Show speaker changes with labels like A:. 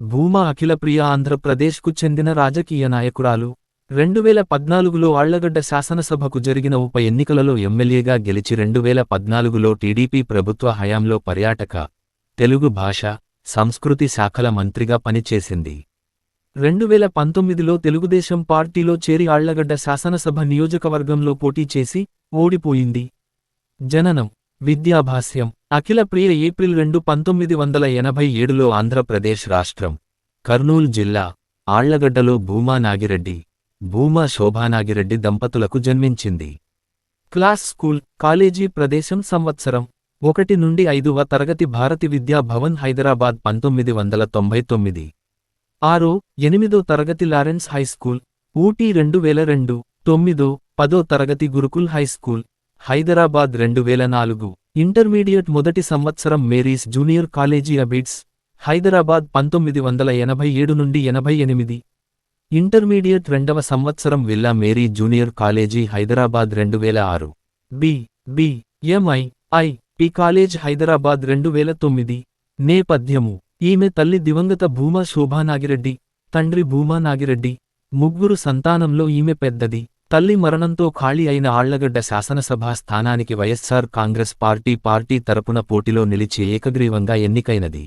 A: భూమా అఖిలప్రియ ఆంధ్రప్రదేశ్కు చెందిన రాజకీయ నాయకురాలు. 2014లో ఆళ్లగడ్డ శాసనసభకు జరిగిన ఉప ఎన్నికలలో ఎమ్మెల్యేగా గెలిచి 2014లో టీడీపీ ప్రభుత్వ హయాంలో పర్యాటక, తెలుగు భాష, సంస్కృతి శాఖల మంత్రిగా పనిచేసింది. 2019లో తెలుగుదేశం పార్టీలో చేరి ఆళ్లగడ్డ శాసనసభ నియోజకవర్గంలో పోటీ చేసి, ఓడిపోయింది. జననం, విద్యాభాస్యం. అఖిలప్రియ ఏప్రిల్ 2, 1987లో ఆంధ్రప్రదేశ్ రాష్ట్రం, కర్నూలు జిల్లా, ఆళ్లగడ్డలో భూమా నాగిరెడ్డి, భూమా శోభానాగిరెడ్డి దంపతులకు జన్మించింది. క్లాస్ స్కూల్, కాలేజీ ప్రదేశం సంవత్సరం 1 నుండి 5వ తరగతి భారతి విద్యా భవన్ హైదరాబాద్ 1999. 6, 8వ తరగతి లారెన్స్ హైస్కూల్, ఊటీ 2002. 9, 10వ తరగతి గురుకుల్ హైస్కూల్, హైదరాబాద్ 2004. ఇంటర్మీడియట్ మొదటి సంవత్సరం Mary's junior college Abids, Hyderabad 1987 నుండి 88. ఇంటర్మీడియట్ రెండవ సంవత్సరం Villa Mary junior college Hyderabad 2006. B college Hyderabad 2009. నేపథ్యము: ఈమె తల్లి దివంగత భూమా శోభానాగిరెడ్డి, తండ్రి భూమా నాగిరెడ్డి. ముగ్గురు సంతానంలో ఈమె పెద్దది. తల్లి మరణంతో ఖాళీ అయిన ఆళ్లగడ్డ శాసనసభా స్థానానికి వైఎస్సార్ కాంగ్రెస్ పార్టీ తరపున పోటీలో నిలిచి ఏకగ్రీవంగా ఎన్నికైనది.